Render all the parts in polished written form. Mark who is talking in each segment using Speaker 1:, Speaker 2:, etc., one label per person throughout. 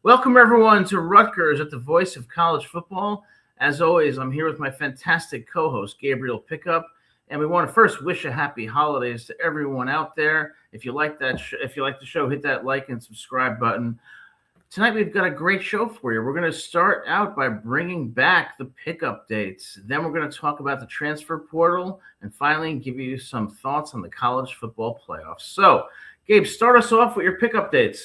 Speaker 1: Welcome, everyone, to Rutgers at the Voice of College Football. As always, I'm here with my fantastic co-host, Gabriel Pickup, and we want to first wish a happy holidays to everyone out there. If you like the show, hit that like and subscribe button. Tonight, we've got a great show for you. We're going to start out by bringing back the pick updates. Then we're going to talk about the transfer portal, and finally give you some thoughts on the college football playoffs. So, Gabe, start us off with your pick updates.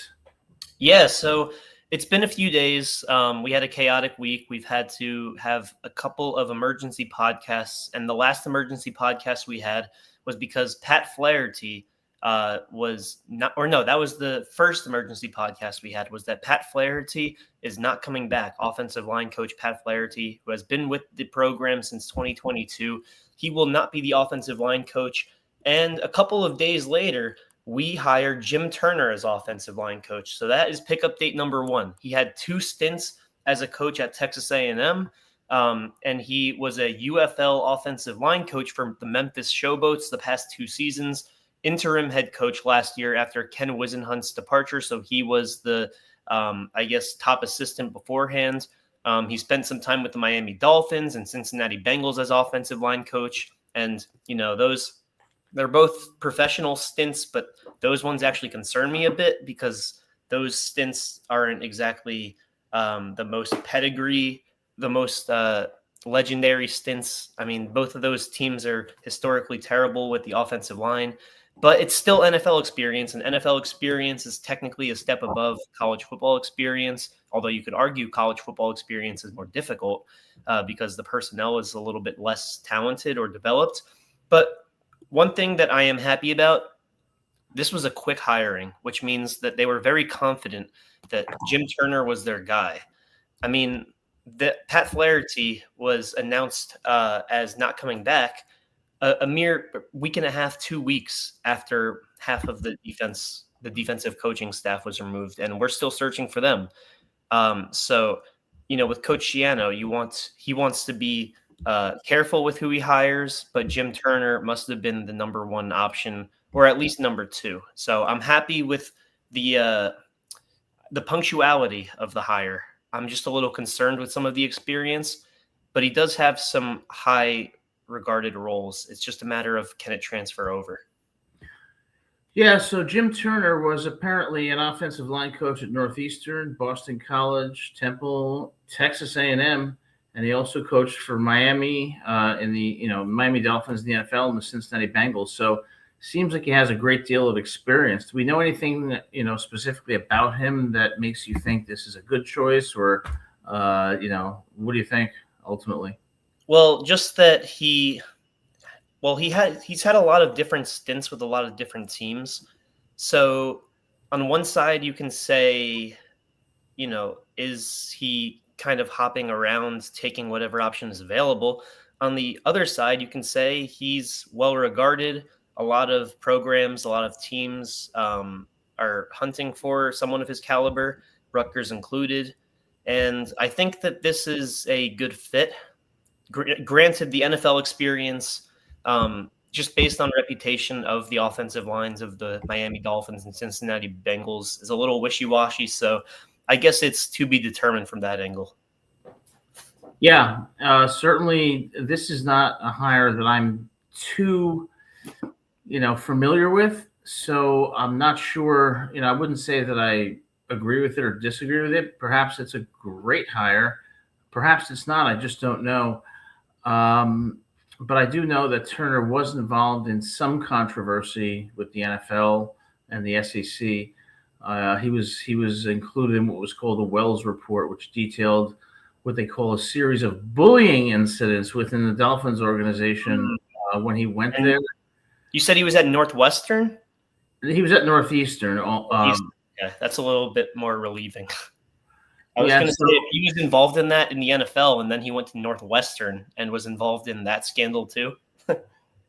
Speaker 2: Yeah, so it's been a few days. We had a chaotic week. We've had to have a couple of emergency podcasts, and the last emergency podcast we had was because Pat Flaherty that was the first emergency podcast we had, was that Pat Flaherty is not coming back. Offensive line coach Pat Flaherty, who has been with the program since 2022, he will not be the offensive line coach. And a couple of days later, we hired Jim Turner as offensive line coach. So that is pickup date number one. He had 2 stints as a coach at Texas A&M, and he was a UFL offensive line coach for the Memphis Showboats the past 2 seasons, interim head coach last year after Ken Wisenhunt's departure. So he was the, top assistant beforehand. He spent some time with the Miami Dolphins and Cincinnati Bengals as offensive line coach. And, they're both professional stints, but those ones actually concern me a bit because those stints aren't exactly the most pedigree, the most legendary stints. I mean, both of those teams are historically terrible with the offensive line, but it's still NFL experience, and NFL experience is technically a step above college football experience, although you could argue college football experience is more difficult because the personnel is a little bit less talented or developed. But one thing that I am happy about, this was a quick hiring, which means that they were very confident that Jim Turner was their guy. I mean, Pat Flaherty was announced as not coming back a mere week and a half, 2 weeks after half of the defensive coaching staff was removed, and we're still searching for them. With Coach Schiano, he wants to be careful with who he hires, but Jim Turner must have been the number one option, or at least number 2. So I'm happy with the punctuality of the hire. I'm just a little concerned with some of the experience, but he does have some high regarded roles. It's just a matter of, can it transfer over?
Speaker 1: Yeah, so Jim Turner was apparently an offensive line coach at Northeastern, Boston College, Temple, Texas A&M, and he also coached for Miami in the Miami Dolphins in the NFL and the Cincinnati Bengals. So seems like he has a great deal of experience. Do we know anything specifically about him that makes you think this is a good choice, or what do you think ultimately?
Speaker 2: Well, just that he's had a lot of different stints with a lot of different teams. So on one side you can say, is he kind of hopping around, taking whatever option is available? On the other side, you can say he's well regarded. A lot of programs, a lot of teams are hunting for someone of his caliber, Rutgers included. And I think that this is a good fit. Granted, the NFL experience, just based on reputation of the offensive lines of the Miami Dolphins and Cincinnati Bengals, is a little wishy-washy. So I guess it's to be determined from that angle.
Speaker 1: Yeah, certainly this is not a hire that I'm too, familiar with. So I'm not sure, I wouldn't say that I agree with it or disagree with it. Perhaps it's a great hire. Perhaps it's not. I just don't know. But I do know that Turner was involved in some controversy with the NFL and the SEC. He was included in what was called the Wells Report, which detailed what they call a series of bullying incidents within the Dolphins organization when he went there.
Speaker 2: You said he was at Northwestern?
Speaker 1: He was at Northeastern.
Speaker 2: Yeah, that's a little bit more relieving. I was going to say, if he was involved in that in the NFL, and then he went to Northwestern and was involved in that scandal too.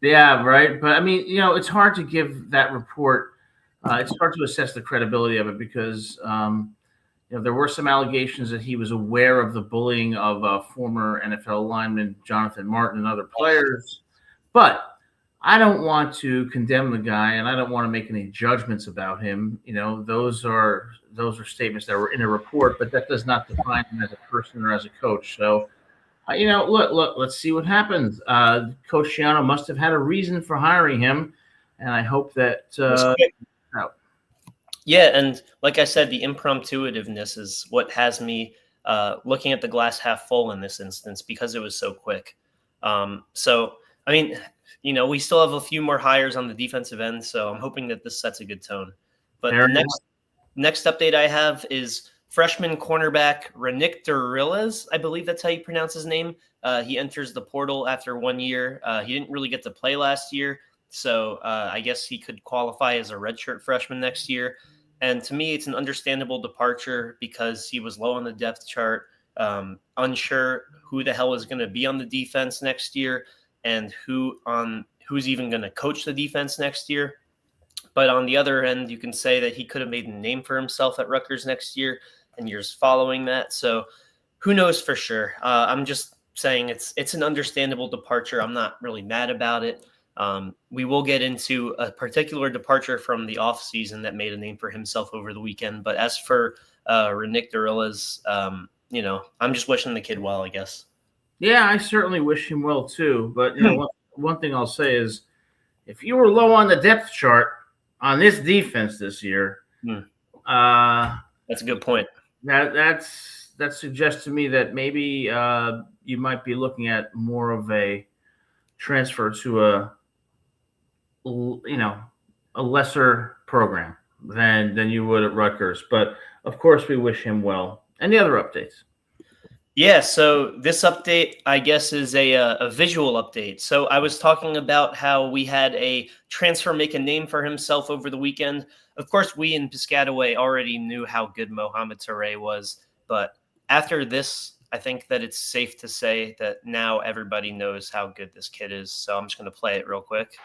Speaker 1: Yeah, right. But I mean, it's hard to give that report. It's hard to assess the credibility of it because there were some allegations that he was aware of the bullying of former NFL lineman Jonathan Martin and other players. But I don't want to condemn the guy, and I don't want to make any judgments about him. Those are those are statements that were in a report, but that does not define him as a person or as a coach. So, look, let's see what happens. Coach Shiano must have had a reason for hiring him, and I hope that.
Speaker 2: Yeah, and like I said, the impromptuitiveness is what has me looking at the glass half full in this instance because it was so quick. So, I mean, we still have a few more hires on the defensive end, so I'm hoping that this sets a good tone. But the next update I have is freshman cornerback Renick Durillas. I believe that's how you pronounce his name. He enters the portal after 1 year. He didn't really get to play last year, so I guess he could qualify as a redshirt freshman next year. And to me, it's an understandable departure because he was low on the depth chart, unsure who the hell is going to be on the defense next year and who's even going to coach the defense next year. But on the other end, you can say that he could have made a name for himself at Rutgers next year and years following that. So who knows for sure? I'm just saying it's an understandable departure. I'm not really mad about it. We will get into a particular departure from the offseason that made a name for himself over the weekend. But as for Renick Durillas, I'm just wishing the kid well, I guess.
Speaker 1: Yeah, I certainly wish him well too. But one thing I'll say is, if you were low on the depth chart on this defense this year,
Speaker 2: that's a good point.
Speaker 1: That suggests to me that maybe you might be looking at more of a transfer to a lesser program than you would at Rutgers. But of course, we wish him well. Any other updates?
Speaker 2: Yeah, so this update, I guess, is a visual update. So I was talking about how we had a transfer make a name for himself over the weekend. Of course, we in Piscataway already knew how good Mohamed Touré was. But after this, I think that it's safe to say that now everybody knows how good this kid is. So I'm just going to play it real quick.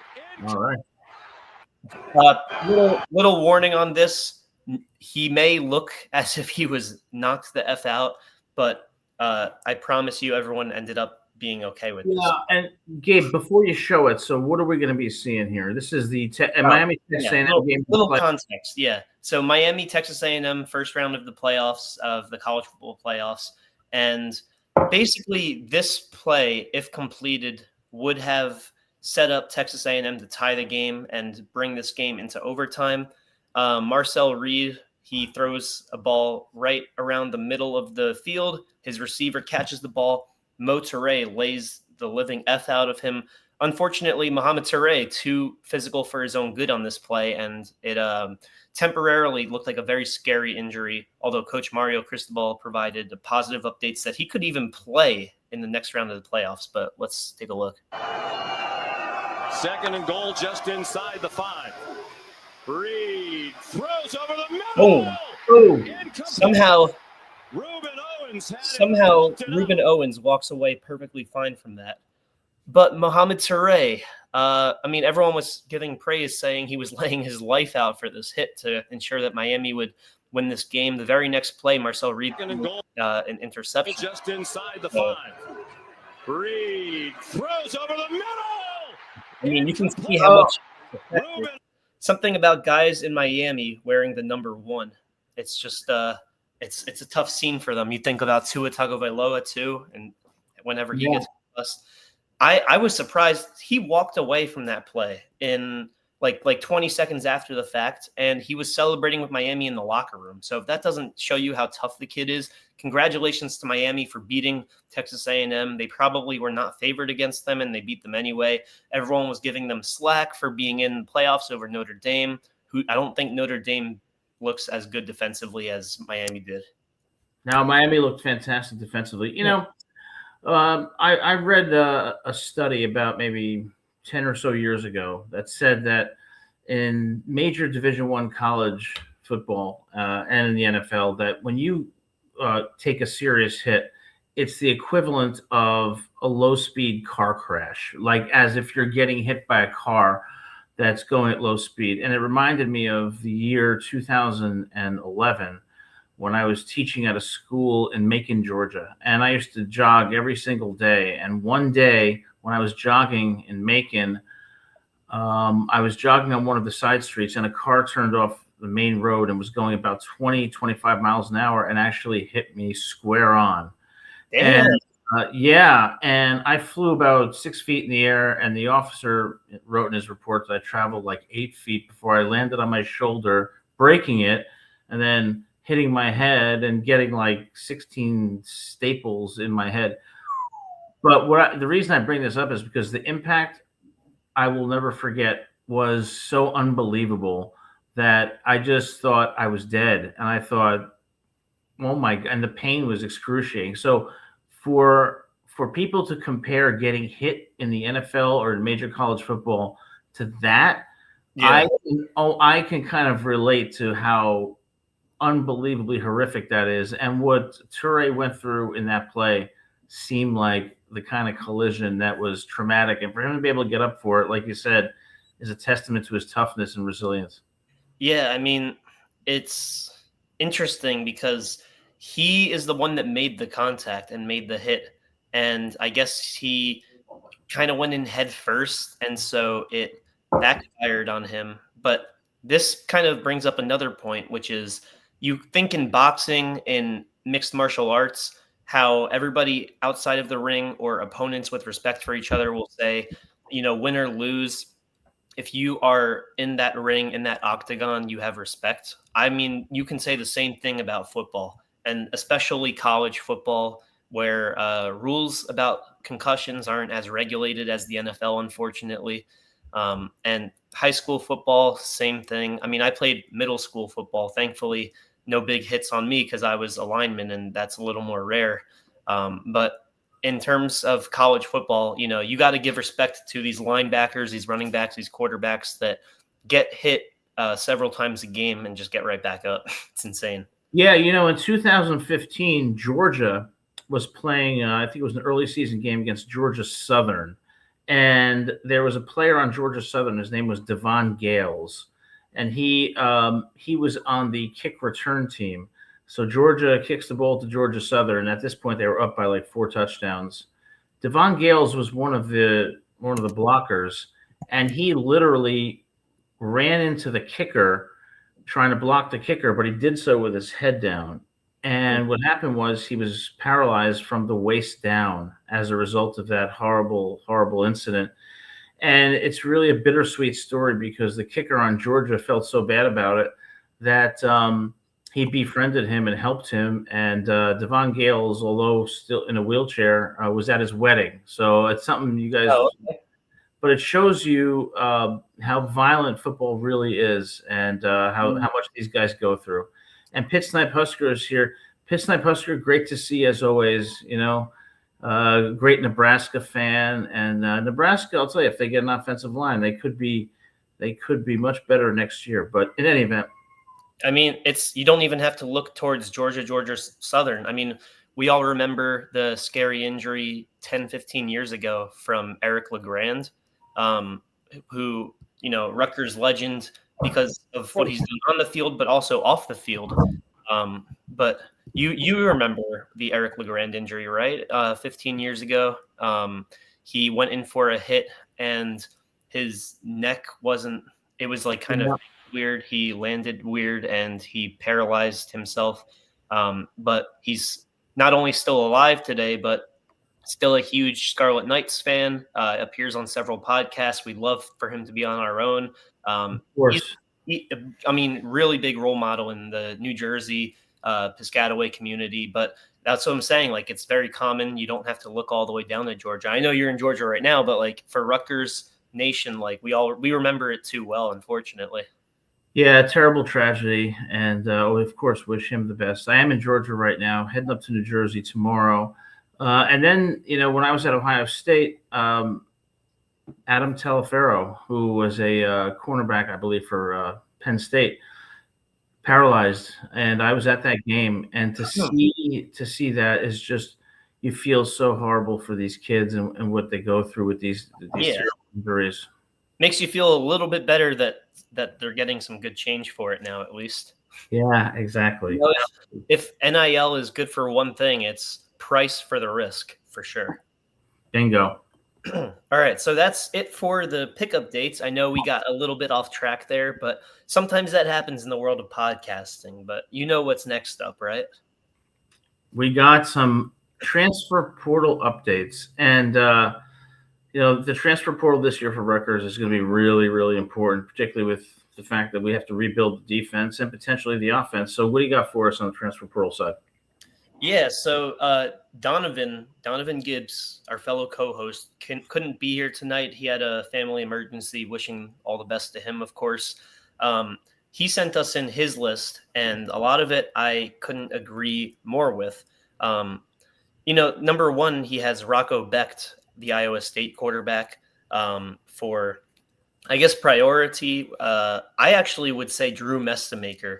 Speaker 1: All right.
Speaker 2: Little warning on this. He may look as if he was knocked the F out, but I promise you, everyone ended up being okay with this.
Speaker 1: And Gabe, before you show it, so what are we going to be seeing here? This is the Miami Texas A&M game.
Speaker 2: Little context, yeah. So Miami, Texas A&M, first round of the playoffs of the college football playoffs, and basically this play, if completed, would have set up Texas A&M to tie the game and bring this game into overtime. Marcel Reed, he throws a ball right around the middle of the field. His receiver catches the ball. Mo Touré lays the living F out of him. Unfortunately, Mohamed Touré, too physical for his own good on this play, and it temporarily looked like a very scary injury, although Coach Mario Cristobal provided positive updates that he could even play in the next round of the playoffs. But let's take a look.
Speaker 3: 2nd and goal just inside the 5. Reed throws over the middle.
Speaker 2: Boom. Somehow Reuben Owens walks away perfectly fine from that. But Mohamed Touré, everyone was giving praise, saying he was laying his life out for this hit to ensure that Miami would win this game. The very next play, Marcel Reed an interception.
Speaker 3: Just inside the 5. Reed throws over the middle.
Speaker 2: You can see how much something about guys in Miami wearing the number 1. It's just it's a tough scene for them. You think about Tua Tagovailoa too, and whenever he gets bust, I was surprised he walked away from that play in like 20 seconds after the fact, and he was celebrating with Miami in the locker room. So if that doesn't show you how tough the kid is, congratulations to Miami for beating Texas A&M. They probably were not favored against them, and they beat them anyway. Everyone was giving them slack for being in the playoffs over Notre Dame, who I don't think Notre Dame looks as good defensively as Miami did.
Speaker 1: Now, Miami looked fantastic defensively. I read a study about maybe 10 or so years ago that said that in major Division I college football and in the NFL, that when you take a serious hit, it's the equivalent of a low-speed car crash, like as if you're getting hit by a car that's going at low speed. And it reminded me of the year 2011 when I was teaching at a school in Macon, Georgia. And I used to jog every single day. And one day when I was jogging in Macon, I was jogging on one of the side streets and a car turned off the main road and was going about 20-25 miles an hour and actually hit me square on.
Speaker 2: Damn.
Speaker 1: And yeah, and I flew about 6 feet in the air, and the officer wrote in his report that I traveled like 8 feet before I landed on my shoulder, breaking it, and then hitting my head and getting like 16 staples in my head. But the reason I bring this up is because the impact I will never forget was so unbelievable that I just thought I was dead, and I thought, oh my, and the pain was excruciating. So for people to compare getting hit in the NFL or major college football to that,
Speaker 2: Yeah.
Speaker 1: I can kind of relate to how unbelievably horrific that is, and what Toure went through in that play seemed like the kind of collision that was traumatic, and for him to be able to get up for it, like you said, is a testament to his toughness and resilience.
Speaker 2: Yeah, I mean, it's interesting because he is the one that made the contact and made the hit. And I guess he kind of went in head first. And so it backfired on him. But this kind of brings up another point, which is you think in boxing, in mixed martial arts, how everybody outside of the ring or opponents with respect for each other will say, win or lose, if you are in that ring, in that octagon, you have respect. I mean, you can say the same thing about football, and especially college football, where rules about concussions aren't as regulated as the NFL, unfortunately. And high school football, same thing. I mean, I played middle school football. Thankfully, no big hits on me because I was a lineman, and that's a little more rare. But in terms of college football, you got to give respect to these linebackers, these running backs, these quarterbacks that get hit several times a game and just get right back up. It's insane.
Speaker 1: Yeah, in 2015, Georgia was playing, I think it was an early season game against Georgia Southern. And there was a player on Georgia Southern. His name was Devon Gales. And he was on the kick return team. So Georgia kicks the ball to Georgia Southern. At this point, they were up by like 4 touchdowns. Devon Gales was one of the blockers, and he literally ran into the kicker trying to block the kicker, but he did so with his head down. And what happened was he was paralyzed from the waist down as a result of that horrible, horrible incident. And it's really a bittersweet story because the kicker on Georgia felt so bad about it that he befriended him and helped him. And Devon Gales, although still in a wheelchair, was at his wedding. So it's something you guys.
Speaker 2: Oh, okay.
Speaker 1: But it shows you how violent football really is, and how much these guys go through. And Pitt Snipe Husker is here. Pitt Snipe Husker, great to see as always. Great Nebraska fan, and Nebraska. I'll tell you, if they get an offensive line, they could be much better next year. But in any event,
Speaker 2: I mean, you don't even have to look towards Georgia Southern. I mean, we all remember the scary injury 10, 15 years ago from Eric LeGrand, who, Rutgers legend because of what he's done on the field, but also off the field. But you remember the Eric LeGrand injury, right? 15 years ago, he went in for a hit and his neck it was like kind of weird. He landed weird and he paralyzed himself. But he's not only still alive today, but still a huge Scarlet Knights fan, appears on several podcasts. We'd love for him to be on our own.
Speaker 1: of course.
Speaker 2: Really big role model in the New Jersey Piscataway community. But that's what I'm saying. Like, it's very common. You don't have to look all the way down to Georgia. I know you're in Georgia right now, but like for Rutgers Nation, like we remember it too well, unfortunately.
Speaker 1: Yeah, terrible tragedy, and we of course wish him the best. I am in Georgia right now, heading up to New Jersey tomorrow. And then, when I was at Ohio State, Adam Talaferro, who was a cornerback, I believe, for Penn State, paralyzed. And I was at that game. And to see that is just, you feel so horrible for these kids and what they go through with these terrible injuries.
Speaker 2: Makes you feel a little bit better that they're getting some good change for it now, at least.
Speaker 1: Yeah, exactly.
Speaker 2: If NIL is good for one thing, it's price for the risk, for sure.
Speaker 1: Bingo.
Speaker 2: All right, so that's it for the pickup dates. I know we got a little bit off track there, but sometimes that happens in the world of podcasting. But you know what's next up, right?
Speaker 1: We got some transfer portal updates, and the transfer portal this year for Rutgers is going to be really, really important, particularly with the fact that we have to rebuild the defense and potentially the offense. So, what do you got for us on the transfer portal side?
Speaker 2: Yeah, so Donovan Gibbs, our fellow co-host, couldn't be here tonight. He had a family emergency. Wishing all the best to him, of course. He sent us in his list, and a lot of it I couldn't agree more with. Number one, he has Rocco Becht, the Iowa State quarterback, for, I guess, priority. I actually would say Drew Mestemaker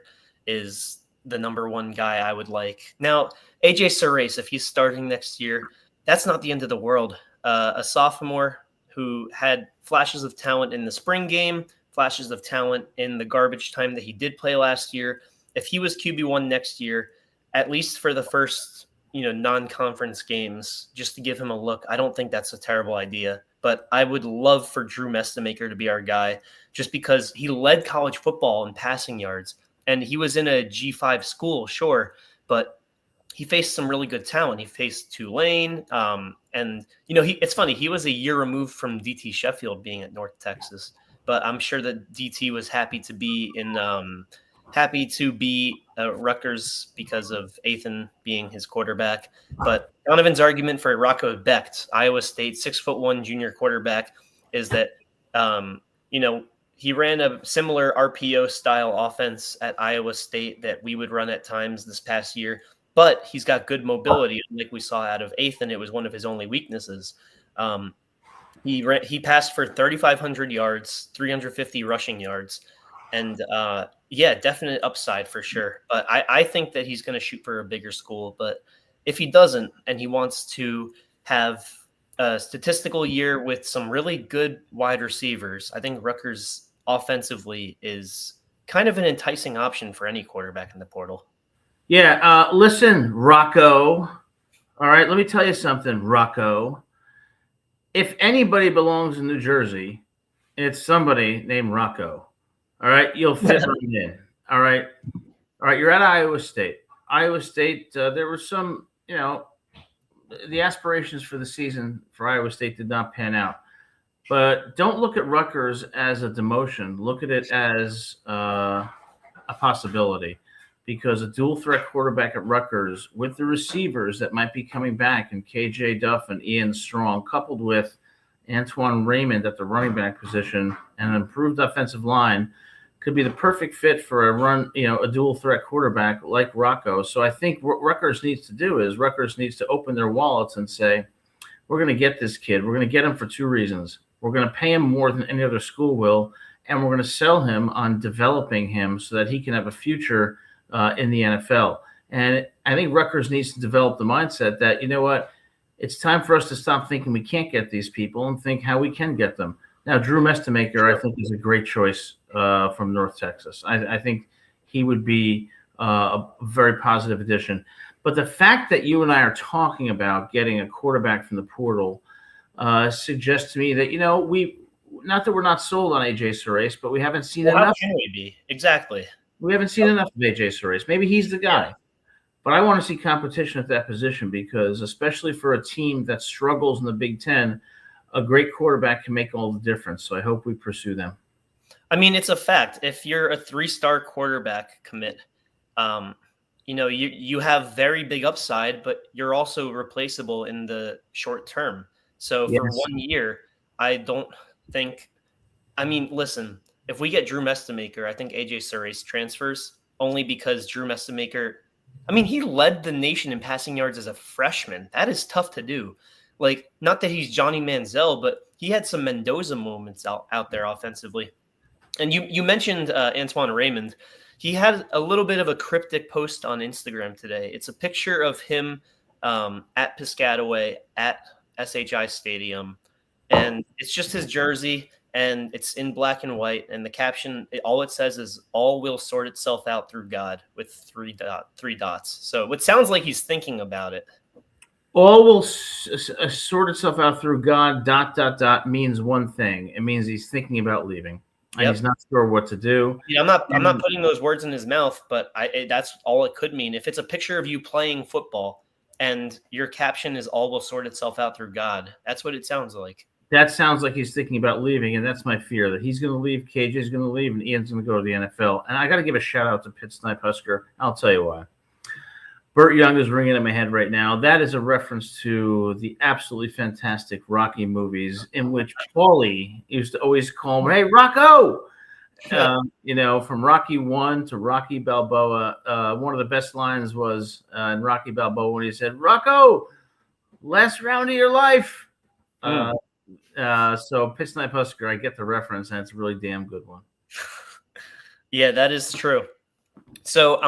Speaker 2: is the number one guy I would like. Now, AJ Surace, if he's starting next year, that's not the end of the world. A sophomore who had flashes of talent in the spring game, flashes of talent in the garbage time that he did play last year. If he was QB1 next year, at least for the first, non-conference games, just to give him a look, I don't think that's a terrible idea. But I would love for Drew Mestemaker to be our guy, just because he led college football in passing yards. And he was in a G5 school, sure, but he faced some really good talent. He faced Tulane, and it's funny. He was a year removed from DT Sheffield being at North Texas, but I'm sure that DT was happy to be Rutgers because of Athan being his quarterback. But Donovan's argument for Rocco Becht, Iowa State 6'1" junior quarterback, is that he ran a similar RPO style offense at Iowa State that we would run at times this past year, but he's got good mobility. Like we saw out of Athan, it was one of his only weaknesses. He passed for 3,500 yards, 350 rushing yards, and definite upside for sure. But I think that he's going to shoot for a bigger school. But if he doesn't, and he wants to have a statistical year with some really good wide receivers, I think Rutgers offensively is kind of an enticing option for any quarterback in the portal.
Speaker 1: Yeah, listen, Rocco. All right, let me tell you something, Rocco. If anybody belongs in New Jersey, it's somebody named Rocco. All right, you'll fit right in. All right, you're at Iowa State. Iowa State, there were some, the aspirations for the season for Iowa State did not pan out. But don't look at Rutgers as a demotion. Look at it as a possibility, because a dual threat quarterback at Rutgers with the receivers that might be coming back in KJ Duff and Ian Strong, coupled with Antoine Raymond at the running back position and an improved offensive line, could be the perfect fit for a dual threat quarterback like Rocco. So I think what Rutgers needs to do is Rutgers needs to open their wallets and say, we're going to get this kid. We're going to get him for two reasons. We're going to pay him more than any other school will, and we're going to sell him on developing him so that he can have a future in the NFL. And I think Rutgers needs to develop the mindset that, it's time for us to stop thinking we can't get these people and think how we can get them. Now, Drew Mestemaker, I think, is a great choice from North Texas. I think he would be a very positive addition. But the fact that you and I are talking about getting a quarterback from the portal suggests to me that, not that we're not sold on AJ Surace, but we haven't seen enough.
Speaker 2: How can we be? Exactly.
Speaker 1: We haven't seen enough of AJ Surace. Maybe he's the guy. But I want to see competition at that position, because especially for a team that struggles in the Big Ten, a great quarterback can make all the difference. So I hope we pursue them.
Speaker 2: I mean, it's a fact. If you're a 3-star quarterback commit, you have very big upside, but you're also replaceable in the short term. So for 1 year, I don't think – listen, if we get Drew Mestemaker, I think AJ Surace transfers, only because Drew Mestemaker – he led the nation in passing yards as a freshman. That is tough to do. Like, not that he's Johnny Manziel, but he had some Mendoza moments out there offensively. And you mentioned Antoine Raymond. He had a little bit of a cryptic post on Instagram today. It's a picture of him at Piscataway at SHI Stadium. And it's just his jersey, and it's in black and white. And the caption, all it says is, "All will sort itself out through God," with three dots. So it sounds like he's thinking about it.
Speaker 1: All will sort itself out through God. ... means one thing. It means he's thinking about leaving, and
Speaker 2: Yep.
Speaker 1: he's not sure what to do.
Speaker 2: I'm not putting those words in his mouth, but that's all it could mean. If it's a picture of you playing football and your caption is "all will sort itself out through God," that's what it sounds like.
Speaker 1: That sounds like he's thinking about leaving, and that's my fear, that he's going to leave, KJ's going to leave, and Ian's going to go to the NFL. And I got to give a shout out to Pitt Snipe Husker. I'll tell you why. Burt Young is ringing in my head right now. That is a reference to the absolutely fantastic Rocky movies, in which Paulie used to always call him, "Hey, Rocco!" From Rocky 1 to Rocky Balboa. One of the best lines was in Rocky Balboa when he said, "Rocco, last round of your life." So Pitt Snipe Husker, I get the reference, and it's a really damn good one.
Speaker 2: Yeah, that is true. So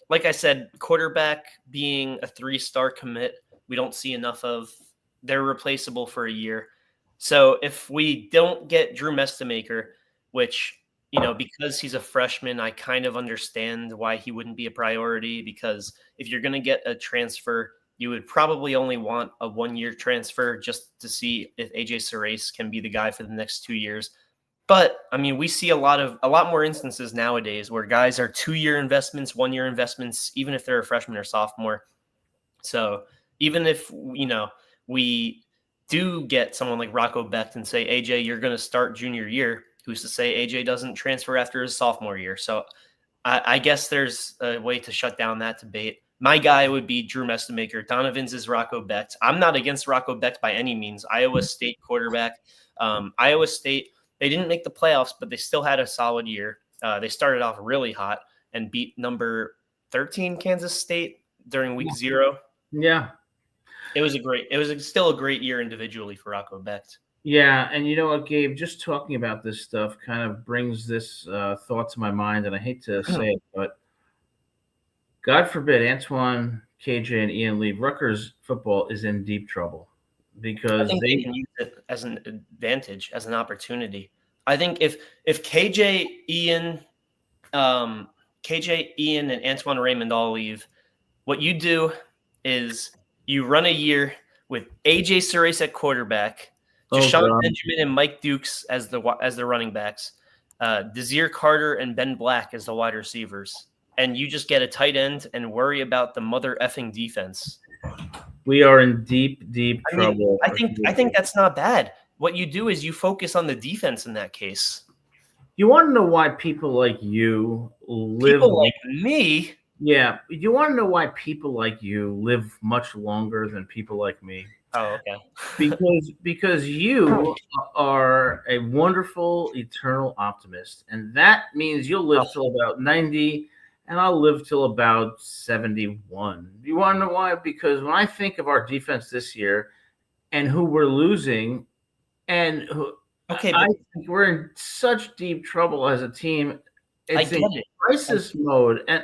Speaker 2: like I said, quarterback being a 3-star commit, we don't see enough of. They're replaceable for a year. So if we don't get Drew Mestemaker, which, because he's a freshman, I kind of understand why he wouldn't be a priority, because if you're going to get a transfer, you would probably only want a 1-year transfer just to see if AJ Surace can be the guy for the next 2 years. But I mean, we see a lot more instances nowadays where guys are 2-year investments, 1-year investments, even if they're a freshman or sophomore. So even if, we do get someone like Rocco Becht and say, AJ, you're going to start junior year, who's to say AJ doesn't transfer after his sophomore year? So I guess there's a way to shut down that debate. My guy would be Drew Mestemaker. Donovan's is Rocco Becht. I'm not against Rocco Becht by any means. Iowa State quarterback. Iowa State, they didn't make the playoffs, but they still had a solid year. They started off really hot and beat number 13 Kansas State during week 0.
Speaker 1: Yeah.
Speaker 2: It was still a great year individually for Rocco Becht.
Speaker 1: Yeah, and you know what, Gabe, just talking about this stuff kind of brings this thought to my mind, and I hate to say it, but God forbid Antoine, KJ, and Ian leave. Rutgers football is in deep trouble because
Speaker 2: I think they can use it as an advantage, as an opportunity. I think if KJ, Ian, and Antoine Raymond all leave, what you do is you run a year with AJ Surace at quarterback, Deshaun Benjamin and Mike Dukes as the running backs, Desir Carter and Ben Black as the wide receivers, and you just get a tight end and worry about the mother effing defense.
Speaker 1: We are in deep trouble.
Speaker 2: I think that's not bad. What you do is you focus on the defense in that case.
Speaker 1: You want to know why people like you live?
Speaker 2: People like me?
Speaker 1: Yeah. You want to know why people like you live much longer than people like me?
Speaker 2: Oh, okay.
Speaker 1: because you are a wonderful eternal optimist, and that means you'll live till about 90, and I'll live till about 71. You want to know why? Because when I think of our defense this year and who we're losing, and who, I think we're in such deep trouble as a team. It's in crisis mode, and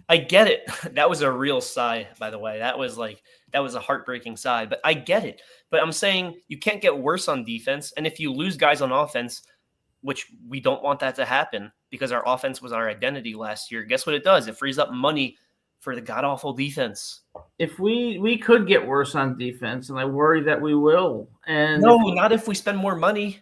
Speaker 2: I get it. That was a real sigh, by the way. That was a heartbreaking sigh, but I get it. But I'm saying you can't get worse on defense. And if you lose guys on offense, which we don't want that to happen because our offense was our identity last year, guess what it does? It frees up money for the god-awful defense.
Speaker 1: If we could get worse on defense, and I worry that we will. And
Speaker 2: no, not if we spend more money.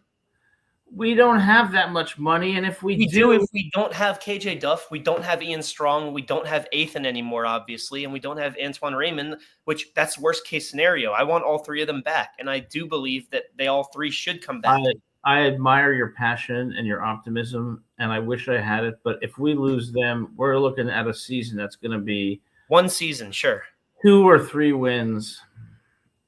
Speaker 1: We don't have that much money, and if we do,
Speaker 2: if we don't have KJ Duff, we don't have Ian Strong, we don't have Athan anymore, obviously, and we don't have Antoine Raymond, which that's worst case scenario. I want all 3 of them back, and I do believe that they all 3 should come back.
Speaker 1: I admire your passion and your optimism, and I wish I had it. But if we lose them, we're looking at a season that's going to be
Speaker 2: 1 season, sure.
Speaker 1: 2 or 3 wins.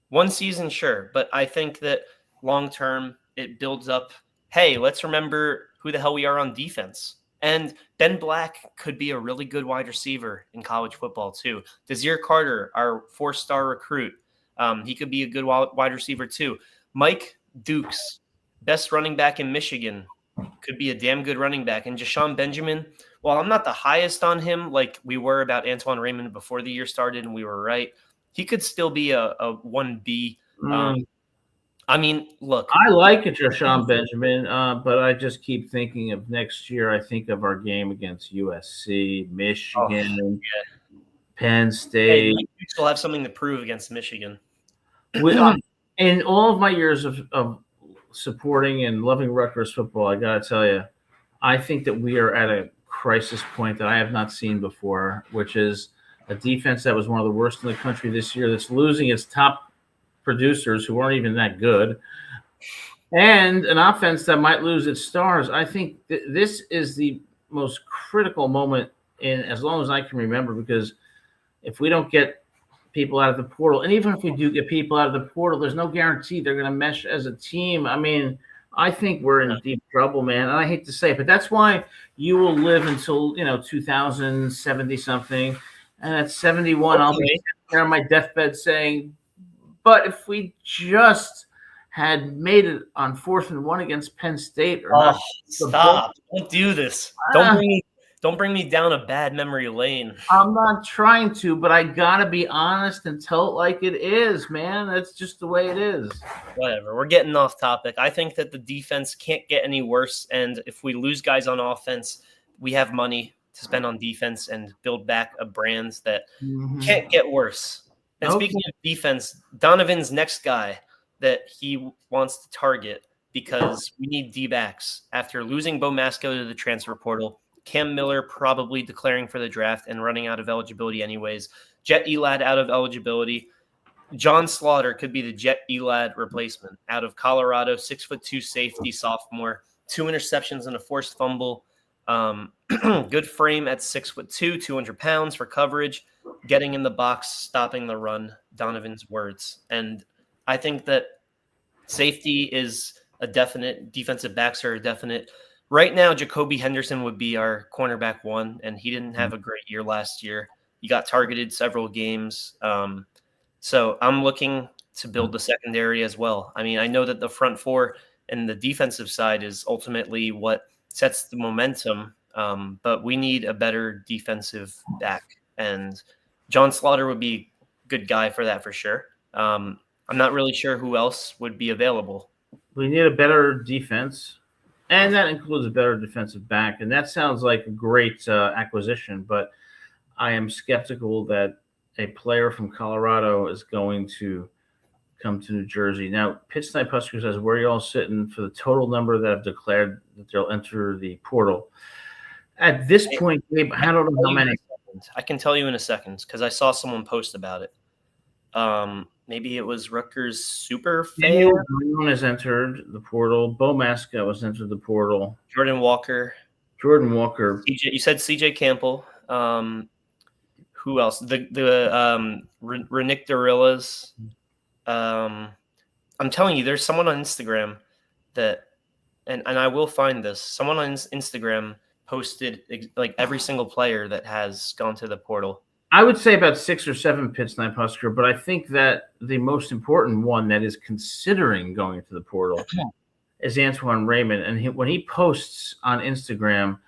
Speaker 2: 1 season, sure. But I think that long term, it builds up. Hey, let's remember who the hell we are on defense. And Ben Black could be a really good wide receiver in college football, too. Desir Carter, our 4-star recruit, he could be a good wide receiver, too. Mike Dukes, best running back in Michigan, could be a damn good running back. And Deshaun Benjamin, while I'm not the highest on him like we were about Antoine Raymond before the year started, and we were right, he could still be a 1B. I mean, look.
Speaker 1: I like it, Deshaun Benjamin, but I just keep thinking of next year. I think of our game against USC, Michigan. Penn
Speaker 2: Hey,
Speaker 1: State.
Speaker 2: you still have something to prove against Michigan.
Speaker 1: In all of my years of supporting and loving Rutgers football, I got to tell you, I think that we are at a crisis point that I have not seen before, which is a defense that was one of the worst in the country this year that's losing its top producers who aren't even that good, and an offense that might lose its stars. I think this is the most critical moment in as long as I can remember, because if we don't get people out of the portal, and even if we do get people out of the portal, there's no guarantee they're going to mesh as a team. I mean, I think we're in deep trouble, man. And I hate to say it, but that's why you will live until 2070 something, and at 71, I'll be there on my deathbed saying, "But if we just had made it on 4th and 1 against Penn State, or not."
Speaker 2: Stop! Don't do this. Don't bring me down a bad memory lane.
Speaker 1: I'm not trying to, but I gotta be honest and tell it like it is, man. That's just the way it is.
Speaker 2: Whatever. We're getting off topic. I think that the defense can't get any worse, and if we lose guys on offense, we have money to spend on defense and build back a brand that can't get worse. And speaking of defense, Donovan's next guy that he wants to target, because we need D-backs after losing Bo Masco to the transfer portal. Cam Miller probably declaring for the draft and running out of eligibility anyways. Jet Elad out of eligibility. John Slaughter could be the Jet Elad replacement out of Colorado, 6'2" safety, sophomore, 2 interceptions and a forced fumble. Good frame at 6'2", 200 pounds for coverage, getting in the box, stopping the run, Donovan's words. And I think that safety is a definite, defensive backs are a definite. Right now, Jacoby Henderson would be our cornerback 1, and he didn't have a great year last year. He got targeted several games. So I'm looking to build the secondary as well. I mean, I know that the front 4 and the defensive side is ultimately what sets the momentum, but we need a better defensive back. And John Slaughter would be a good guy for that for sure. I'm not really sure who else would be available.
Speaker 1: We need a better defense. And that includes a better defensive back. And that sounds like a great acquisition, but I am skeptical that a player from Colorado is going to come to New Jersey. Now, Pitch Snipe Husker says, where are you all sitting for the total number that have declared that they'll enter the portal? At this point, Gabe, I don't know how many.
Speaker 2: I can tell you in a second because I saw someone post about it. Maybe it was Rutgers super fan.
Speaker 1: Brown has entered the portal. Bo Masco has entered the portal.
Speaker 2: Jordan Walker.
Speaker 1: CJ,
Speaker 2: you said CJ Campbell. Who else? The Renick Dorillas. I'm telling you, there's someone on Instagram that, and I will find this. Someone on Instagram posted like every single player that has gone to the portal.
Speaker 1: I would say about 6 or 7 Pitch Snipe Husker, but I think that the most important one that is considering going into the portal is Antoine Raymond. And when he posts on Instagram,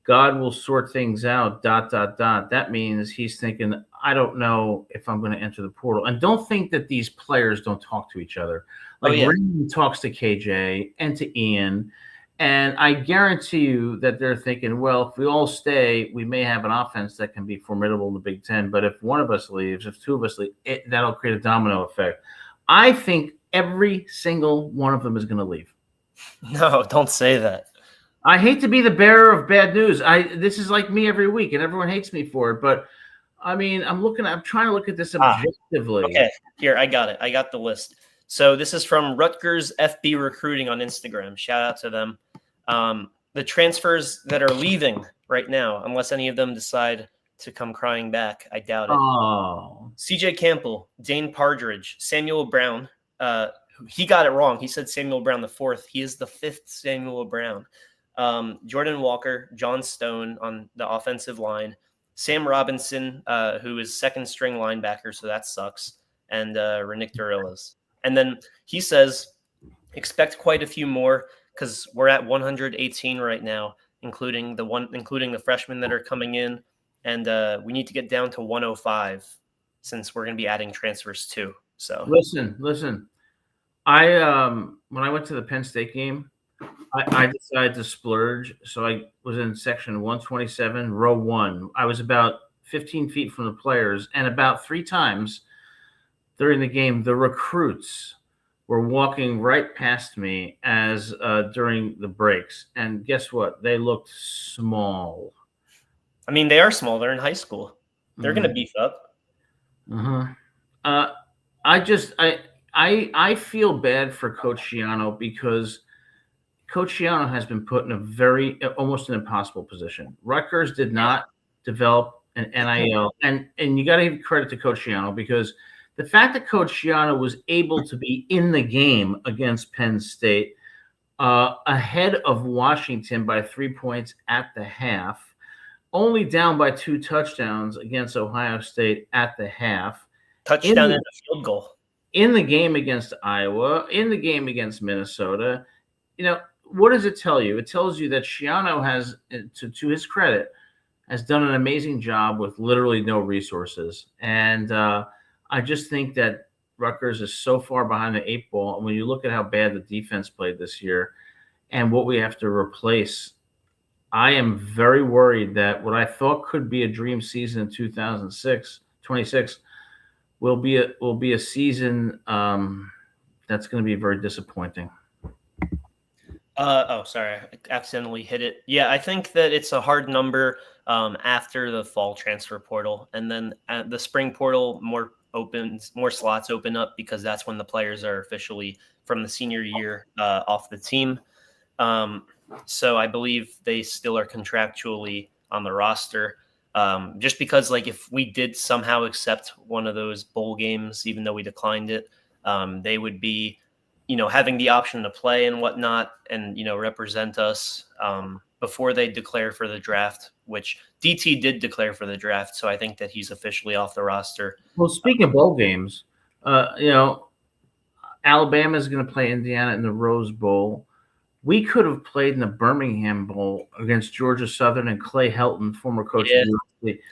Speaker 1: God will sort things out, ... That means he's thinking, I don't know if I'm going to enter the portal. And don't think that these players don't talk to each other. Raymond talks to KJ and to Ian. And I guarantee you that they're thinking, well, if we all stay, we may have an offense that can be formidable in the Big Ten. But if one of us leaves, if 2 of us leave, that'll create a domino effect. I think every single one of them is going to leave.
Speaker 2: No, don't say that.
Speaker 1: I hate to be the bearer of bad news. This is like me every week, and everyone hates me for it. But, I mean, I'm trying to look at this objectively.
Speaker 2: Okay, here, I got it. I got the list. So this is from Rutgers FB Recruiting on Instagram. Shout out to them. The transfers that are leaving right now, unless any of them decide to come crying back, I doubt it.
Speaker 1: Oh.
Speaker 2: CJ Campbell, Dane Partridge, Samuel Brown. He got it wrong. He said Samuel Brown the 4th. He is the 5th Samuel Brown. Jordan Walker, John Stone on the offensive line. Sam Robinson, who is 2nd string linebacker, so that sucks. And Renick Dorillas. And then he says, expect quite a few more because we're at 118 right now, including the freshmen that are coming in, and we need to get down to 105 since we're going to be adding transfers too. So
Speaker 1: listen. I when I went to the Penn State game, I decided to splurge, so I was in section 127, row 1. I was about 15 feet from the players, and about 3 times during the game, the recruits were walking right past me as during the breaks. And guess what? They looked small.
Speaker 2: I mean, they are small. They're in high school. They're going to beef up.
Speaker 1: I feel bad for Coach Schiano because Coach Schiano has been put in a almost an impossible position. Rutgers did not develop an NIL, and you got to give credit to Coach Schiano because the fact that Coach Schiano was able to be in the game against Penn State ahead of Washington by 3 points at the half, only down by 2 touchdowns against Ohio State at the half.
Speaker 2: Touchdown and a field goal.
Speaker 1: In the game against Iowa, in the game against Minnesota. What does it tell you? It tells you that Schiano has, to his credit, has done an amazing job with literally no resources. And I just think that Rutgers is so far behind the 8 ball. And when you look at how bad the defense played this year and what we have to replace, I am very worried that what I thought could be a dream season in 2026 will be a season that's going to be very disappointing.
Speaker 2: Sorry, I accidentally hit it. Yeah, I think that it's a hard number after the fall transfer portal, and then at the spring portal, more slots open up because that's when the players are officially from the senior year off the team. So I believe they still are contractually on the roster. Just because, like, if we did somehow accept one of those bowl games, even though we declined it, they would be, having the option to play and whatnot and, represent us before they declare for the draft, which DT did declare for the draft. So I think that he's officially off the roster.
Speaker 1: Well, speaking of bowl games, Alabama is going to play Indiana in the Rose Bowl. We could have played in the Birmingham Bowl against Georgia Southern and Clay Helton, former coach of the university.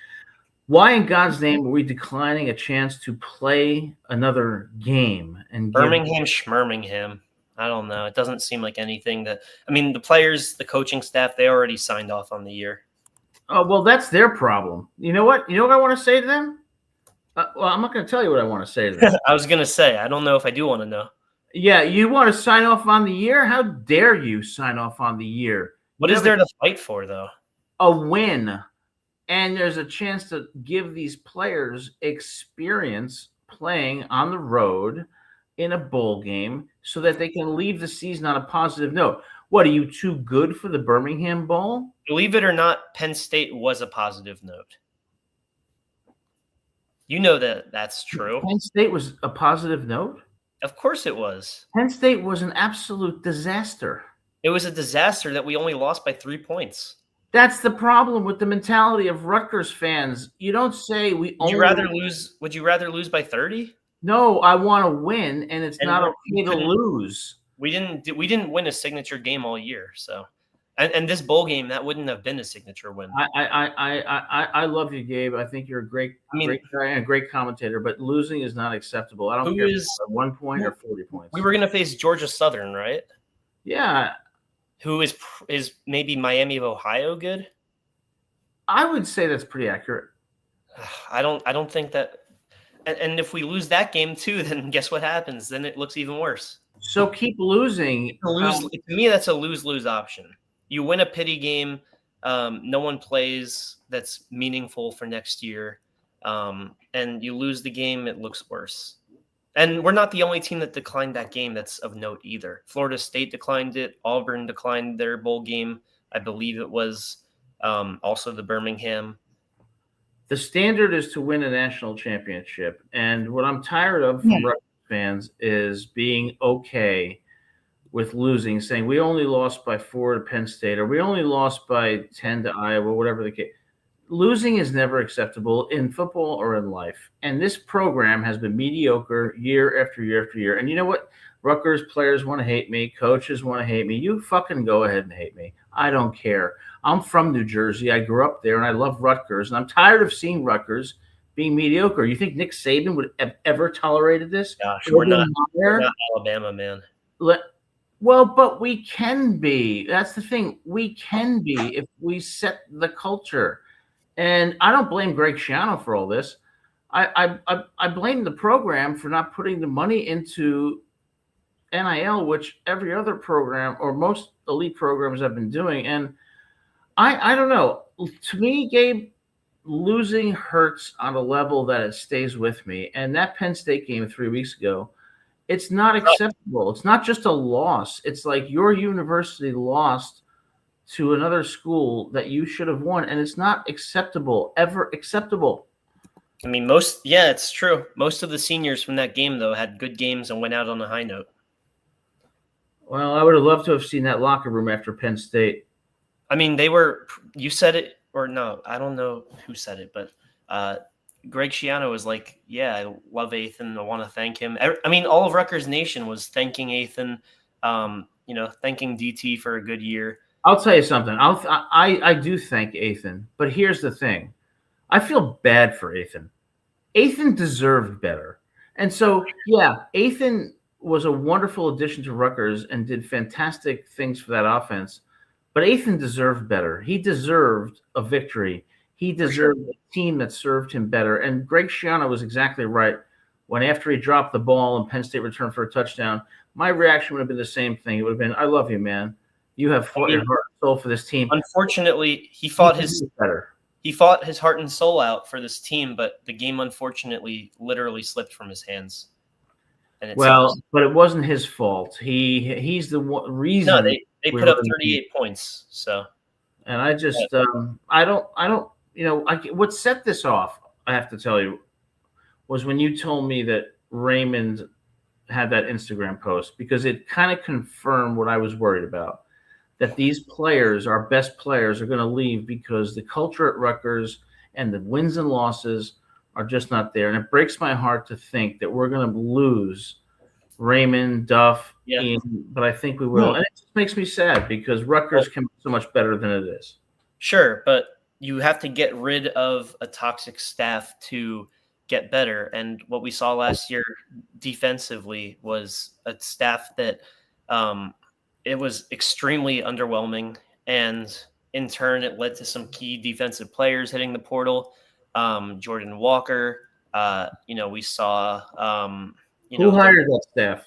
Speaker 1: Why in God's name are we declining a chance to play another game? And
Speaker 2: Schmirmingham. I don't know. It doesn't seem like anything the players, the coaching staff, they already signed off on the year.
Speaker 1: Oh, well, that's their problem. You know what? You know what I want to say to them? Well, I'm not going to tell you what I want to say to them.
Speaker 2: I was going to say, I don't know if I do want to know.
Speaker 1: Yeah, you want to sign off on the year? How dare you sign off on the year?
Speaker 2: What is there to fight for, though?
Speaker 1: A win. And there's a chance to give these players experience playing on the road in a bowl game so that they can leave the season on a positive note. What, are you too good for the Birmingham Bowl?
Speaker 2: Believe it or not, Penn State was a positive note. You know that's true.
Speaker 1: Penn State was a positive note?
Speaker 2: Of course it was.
Speaker 1: Penn State was an absolute disaster.
Speaker 2: It was a disaster that we only lost by 3 points.
Speaker 1: That's the problem with the mentality of Rutgers fans. You don't say we only.
Speaker 2: Would you rather lose by 30?
Speaker 1: No, I want to win, and it's not okay to lose.
Speaker 2: We didn't win a signature game all year, so and this bowl game that wouldn't have been a signature win.
Speaker 1: I love you, Gabe. I think you're a great guy and a great commentator, but losing is not acceptable. I don't care if it's 1 point or 40 points.
Speaker 2: We were going to face Georgia Southern, right?
Speaker 1: Yeah.
Speaker 2: Who is maybe Miami of Ohio good?
Speaker 1: I would say that's pretty accurate.
Speaker 2: I don't think that. And if we lose that game too, then guess what happens? Then it looks even worse.
Speaker 1: So keep losing.
Speaker 2: To me, that's a lose-lose option. You win a pity game. No one plays that's meaningful for next year. And you lose the game, it looks worse. And we're not the only team that declined that game that's of note either. Florida State declined it. Auburn declined their bowl game. I believe it was also the Birmingham.
Speaker 1: The standard is to win a national championship. And what I'm tired of from Rutgers fans is being okay with losing, saying we only lost by 4 to Penn State, or we only lost by 10 to Iowa, whatever the case. Losing is never acceptable in football or in life. And this program has been mediocre year after year after year. And you know what? Rutgers players want to hate me. Coaches want to hate me. You fucking go ahead and hate me. I don't care. I'm from New Jersey. I grew up there, and I love Rutgers. And I'm tired of seeing Rutgers being mediocre. You think Nick Saban would have ever tolerated this?
Speaker 2: Gosh, we're not Alabama, man.
Speaker 1: Well, but we can be. That's the thing. We can be if we set the culture. And I don't blame Greg Schiano for all this. I blame the program for not putting the money into NIL, which every other program or most elite programs have been doing. And I don't know. To me, Gabe, losing hurts on a level that it stays with me. And that Penn State game 3 weeks ago, it's not acceptable. It's not just a loss. It's like your university lost to another school that you should have won, and it's not acceptable, ever acceptable.
Speaker 2: I mean, it's true. Most of the seniors from that game, though, had good games and went out on a high note.
Speaker 1: Well, I would have loved to have seen that locker room after Penn State.
Speaker 2: I mean, you said it, or no, I don't know who said it, but Greg Schiano was like, yeah, I love Ethan. I want to thank him. I mean, all of Rutgers Nation was thanking Ethan, thanking DT for a good year.
Speaker 1: I'll tell you something. I do thank Ethan, but here's the thing. I feel bad for Ethan. Ethan deserved better. And so, yeah, Ethan was a wonderful addition to Rutgers and did fantastic things for that offense. But Ethan deserved better. He deserved a victory. He deserved a team that served him better. And Greg Schiano was exactly right. When after he dropped the ball and Penn State returned for a touchdown, my reaction would have been the same thing. It would have been, I love you, man. You have fought your heart and soul for this team.
Speaker 2: Unfortunately, he fought his heart and soul out for this team, but the game unfortunately literally slipped from his hands. And
Speaker 1: but it wasn't his fault. He's the reason.
Speaker 2: No, they put up 38 points. So,
Speaker 1: and I just I don't what set this off, I have to tell you, was when you told me that Raymond had that Instagram post, because it kind of confirmed what I was worried about. That these players, our best players, are going to leave because the culture at Rutgers and the wins and losses are just not there. And it breaks my heart to think that we're going to lose Raymond, Duff, Ian, but I think we will. And it just makes me sad because Rutgers can be so much better than it is.
Speaker 2: Sure, but you have to get rid of a toxic staff to get better. And what we saw last year defensively was a staff that it was extremely underwhelming, and in turn, it led to some key defensive players hitting the portal. Jordan Walker, we saw.
Speaker 1: Who hired that staff?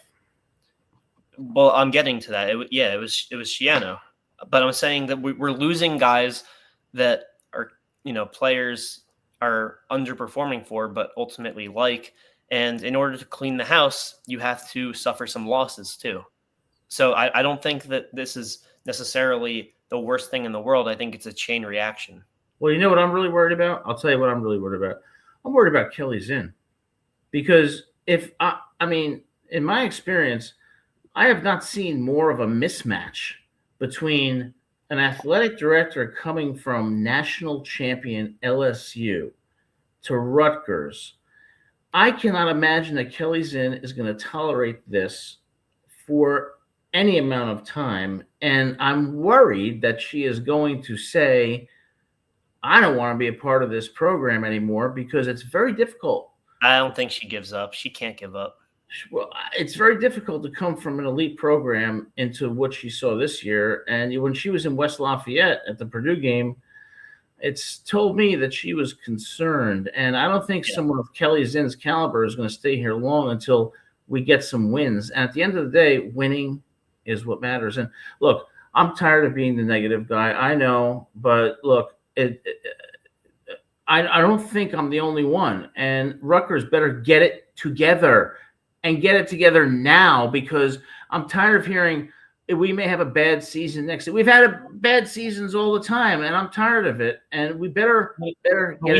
Speaker 2: Well, I'm getting to that. It was Schiano, but I'm saying that we're losing guys that are players are underperforming for, but ultimately like. And in order to clean the house, you have to suffer some losses too. So I don't think that this is necessarily the worst thing in the world. I think it's a chain reaction.
Speaker 1: Well, you know what I'm really worried about? I'll tell you what I'm really worried about. I'm worried about Kelly Zinn. Because in my experience, I have not seen more of a mismatch between an athletic director coming from national champion LSU to Rutgers. I cannot imagine that Kelly Zinn is going to tolerate this for any amount of time. And I'm worried that she is going to say, I don't want to be a part of this program anymore, because it's very difficult.
Speaker 2: I don't think she gives up. She can't give up.
Speaker 1: Well, it's very difficult to come from an elite program into what she saw this year. And when she was in West Lafayette at the Purdue game, it's told me that she was concerned. And I don't think someone of Kelly Zinn's caliber is going to stay here long until we get some wins. And at the end of the day, winning is what matters. And look, I'm tired of being the negative guy. I know, but look, I don't think I'm the only one. And Rutgers better get it together, and get it together now, because I'm tired of hearing we may have a bad season next year. We've had bad seasons all the time, and I'm tired of it. And we better
Speaker 2: we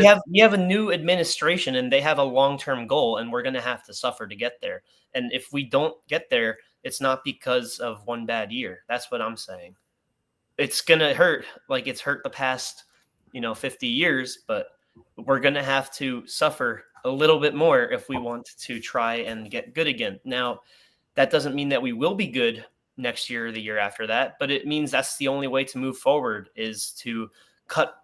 Speaker 2: have a new administration, and they have a long-term goal, and we're going to have to suffer to get there. And if we don't get there, it's not because of one bad year. That's what I'm saying. It's going to hurt, like it's hurt the past 50 years, but we're going to have to suffer a little bit more if we want to try and get good again. Now, that doesn't mean that we will be good next year or the year after that, but it means that's the only way to move forward, is to cut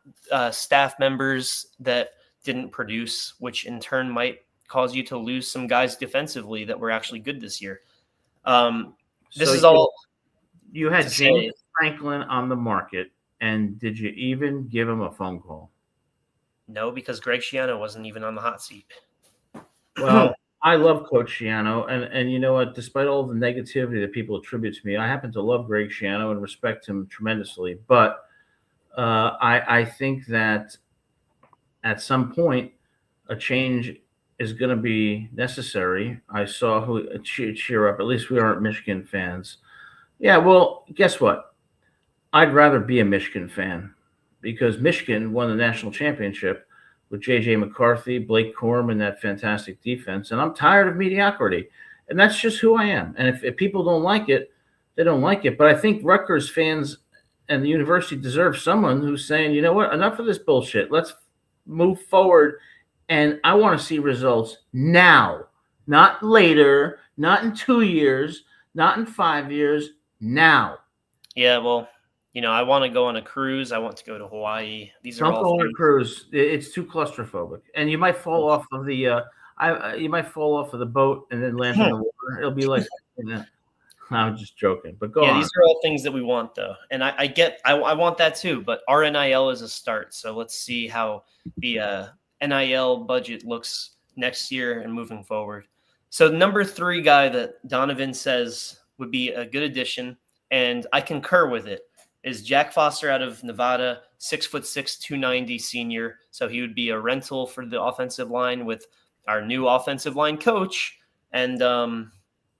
Speaker 2: staff members that didn't produce, which in turn might cause you to lose some guys defensively that were actually good this year.
Speaker 1: You had James Franklin on the market, and did you even give him a phone call?
Speaker 2: No, because Greg Schiano wasn't even on the hot seat.
Speaker 1: Well, I love Coach Schiano, and you know what? Despite all the negativity that people attribute to me, I happen to love Greg Schiano and respect him tremendously. But I think that at some point, a change is going to be necessary. I saw who cheer up. At least we aren't Michigan fans. Yeah, well, guess what? I'd rather be a Michigan fan because Michigan won the national championship with J.J. McCarthy, Blake Corum, and that fantastic defense. And I'm tired of mediocrity. And that's just who I am. And if people don't like it, they don't like it. But I think Rutgers fans and the university deserve someone who's saying, you know what, enough of this bullshit. Let's move forward. And I want to see results now, not later, not in 2 years, not in 5 years, now.
Speaker 2: Yeah, well, I want to go on a cruise. I want to go to Hawaii. These are
Speaker 1: Don't
Speaker 2: all
Speaker 1: go on a
Speaker 2: things.
Speaker 1: cruise. It's too claustrophobic, and you might fall off of the. You might fall off of the boat and then land in the water. It'll be like. I'm just joking, but go on.
Speaker 2: These are all things that we want, though, and I want that too. But our NIL is a start, so let's see how the NIL budget looks next year and moving forward. So number 3 guy that Donovan says would be a good addition, and I concur with it, is Jack Foster out of Nevada, 6'6", 290 senior. So he would be a rental for the offensive line with our new offensive line coach. And,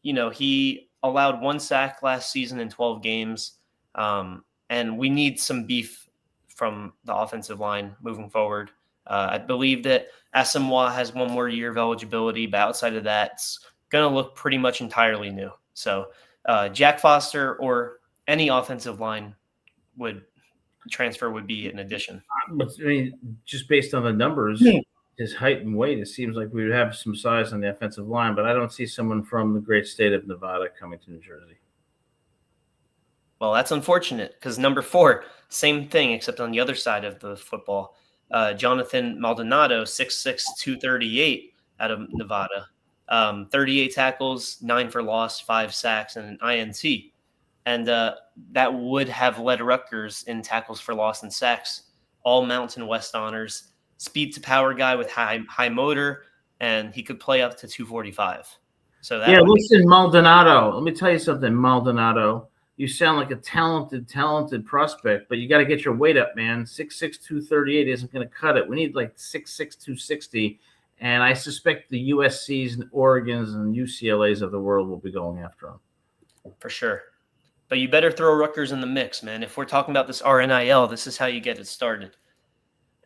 Speaker 2: he allowed 1 sack last season in 12 games. And we need some beef from the offensive line moving forward. I believe that Asamoah has 1 more year of eligibility, but outside of that, it's going to look pretty much entirely new. So Jack Foster or any offensive line transfer would be an addition.
Speaker 1: But I mean, just based on the numbers, his height and weight, it seems like we would have some size on the offensive line, but I don't see someone from the great state of Nevada coming to New Jersey.
Speaker 2: Well, that's unfortunate because number 4, same thing, except on the other side of the football. Jonathan Maldonado, 6'6", 238 out of Nevada. 38 tackles, 9 for loss, 5 sacks, and an INT. And that would have led Rutgers in tackles for loss and sacks, all Mountain West honors, speed to power guy with high motor, and he could play up to 245. So that
Speaker 1: listen, Maldonado. Let me tell you something, Maldonado. You sound like a talented prospect, but you got to get your weight up, man. 6'6", 238 isn't going to cut it. We need like 6'6", 260, and I suspect the USCs and Oregons and UCLAs of the world will be going after him.
Speaker 2: For sure. But you better throw Rutgers in the mix, man. If we're talking about this RNIL, this is how you get it started.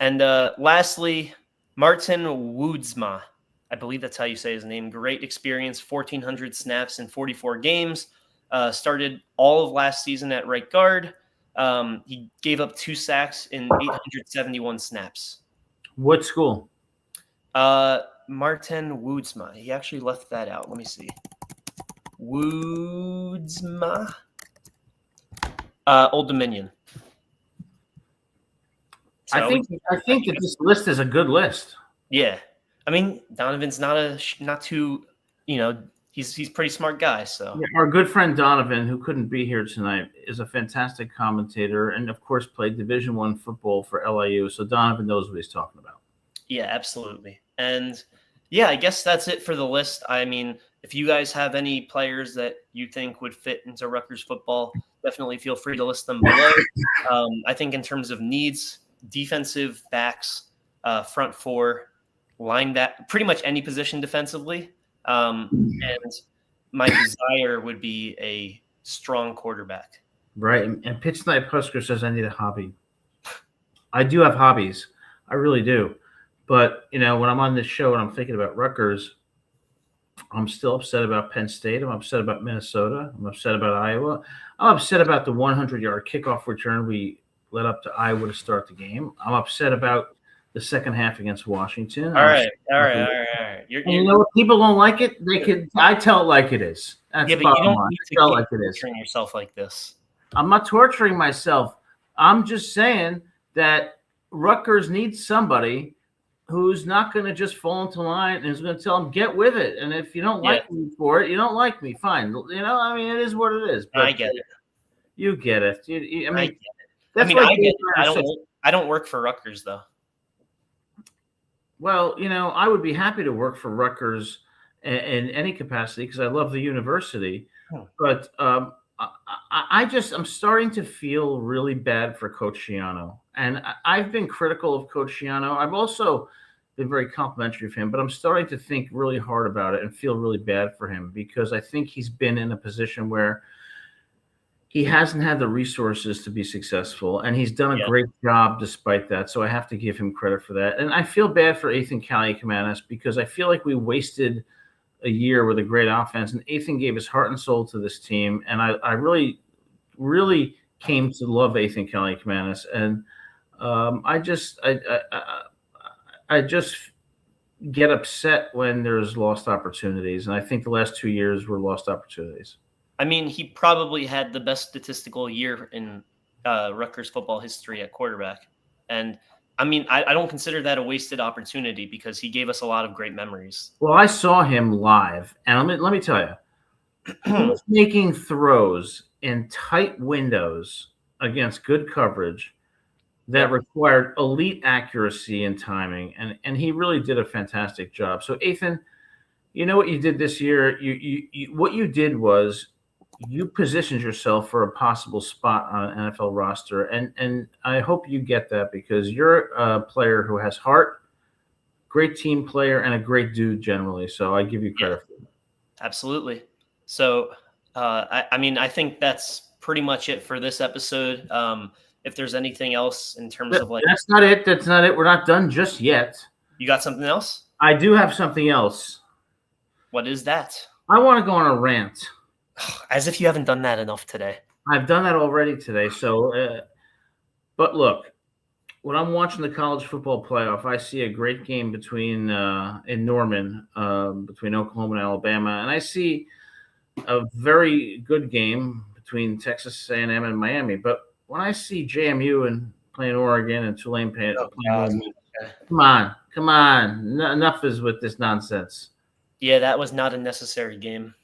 Speaker 2: And lastly, Martin Woodsma. I believe that's how you say his name. Great experience, 1,400 snaps in 44 games. Started all of last season at right guard. He gave up 2 sacks in 871 snaps.
Speaker 1: What school?
Speaker 2: Martin Woodsma. He actually left that out. Let me see. Woodsma. Old Dominion. So,
Speaker 1: I think that this list is a good list.
Speaker 2: Yeah. I mean, Donovan's not too, he's a pretty smart guy. So
Speaker 1: our good friend Donovan, who couldn't be here tonight, is a fantastic commentator and, of course, played Division I football for LIU. So Donovan knows what he's talking about.
Speaker 2: Yeah, absolutely. And yeah, I guess that's it for the list. I mean, if you guys have any players that you think would fit into Rutgers football, definitely feel free to list them below. I think in terms of needs, defensive backs, front 4, linebacker, pretty much any position defensively. And my desire would be a strong quarterback.
Speaker 1: Right. And Pitch Snipe Husker says I need a hobby. I do have hobbies. I really do. But, when I'm on this show and I'm thinking about Rutgers, I'm still upset about Penn State. I'm upset about Minnesota. I'm upset about Iowa. I'm upset about the 100-yard kickoff return we led up to Iowa to start the game. I'm upset about the second half against Washington.
Speaker 2: All right.
Speaker 1: You know what? People don't like it. I tell it like it is. That's
Speaker 2: yeah, but you don't need to
Speaker 1: tell
Speaker 2: keep
Speaker 1: like it is.
Speaker 2: torturing yourself like this.
Speaker 1: I'm not torturing myself. I'm just saying that Rutgers needs somebody who's not going to just fall into line and is going to tell them, get with it. And if you don't like me for it, you don't like me. Fine. It is what it is. But
Speaker 2: I get it.
Speaker 1: You get it. I get it.
Speaker 2: I don't work for Rutgers, though.
Speaker 1: Well, I would be happy to work for Rutgers in any capacity because I love the university.
Speaker 2: Hmm.
Speaker 1: But I'm starting to feel really bad for Coach Shiano, and I've been critical of Coach Shiano. I've also been very complimentary of him, but I'm starting to think really hard about it and feel really bad for him because I think he's been in a position where he hasn't had the resources to be successful, and he's done a
Speaker 2: Yeah.
Speaker 1: great job despite that. So I have to give him credit for that. And I feel bad for Ethan Kaliakmanis because I feel like we wasted a year with a great offense, and Ethan gave his heart and soul to this team. And I really, really came to love Ethan Kaliakmanis. And I just get upset when there's lost opportunities. And I think the last 2 years were lost opportunities.
Speaker 2: I mean, he probably had the best statistical year in Rutgers football history at quarterback. And I mean, I don't consider that a wasted opportunity because he gave us a lot of great memories.
Speaker 1: Well, I saw him live, and let me tell you, he was making throws in tight windows against good coverage that required elite accuracy and timing, and he really did a fantastic job. So, Ethan, you know what you did this year? What you did was you positioned yourself for a possible spot on an NFL roster, and I hope you get that because you're a player who has heart, great team player, and a great dude generally. So I give you credit for that.
Speaker 2: Absolutely. So, I mean, I think that's pretty much it for this episode. If there's anything else in terms of like,
Speaker 1: that's not it. That's not it. We're not done just yet.
Speaker 2: You got something else?
Speaker 1: I do have something else.
Speaker 2: What is that?
Speaker 1: I want to go on a rant.
Speaker 2: As if you haven't done that enough today.
Speaker 1: I've done that already today. So, but look, when I'm watching the college football playoff, I see a great game between in Norman between Oklahoma and Alabama, and I see a very good game between Texas A&M and Miami. But when I see JMU and playing Oregon and Tulane playing Oregon, come on, enough is with this nonsense.
Speaker 2: Yeah, that was not a necessary game.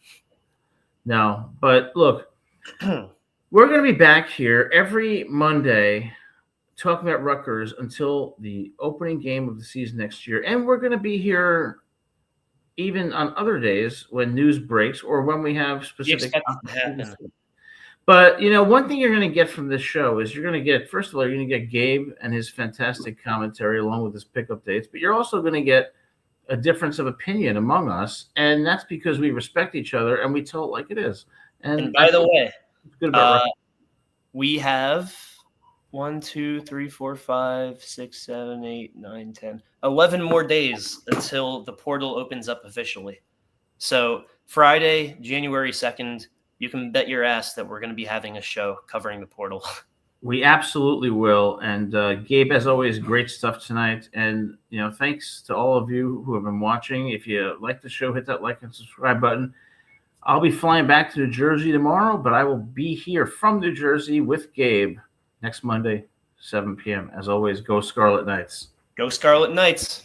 Speaker 1: No, but look, we're going to be back here every Monday talking about Rutgers until the opening game of the season next year. And we're going to be here even on other days when news breaks or when we have specific
Speaker 2: happen.
Speaker 1: But, one thing you're going to get from this show is you're going to get, first of all, you're going to get Gabe and his fantastic commentary along with his pickup dates, but you're also going to get a difference of opinion among us, and that's because we respect each other and we tell it like it is. And
Speaker 2: by the way,
Speaker 1: good about
Speaker 2: we have 1, 2, 3, 4, 5, 6, 7, 8, 9, 10, 11 more days until the portal opens up officially. So Friday, January 2nd, you can bet your ass that we're going to be having a show covering the portal.
Speaker 1: We absolutely will. And Gabe, as always, great stuff tonight. And, thanks to all of you who have been watching. If you like the show, hit that like and subscribe button. I'll be flying back to New Jersey tomorrow, but I will be here from New Jersey with Gabe next Monday, 7 p.m. As always, go Scarlet Knights.
Speaker 2: Go Scarlet Knights.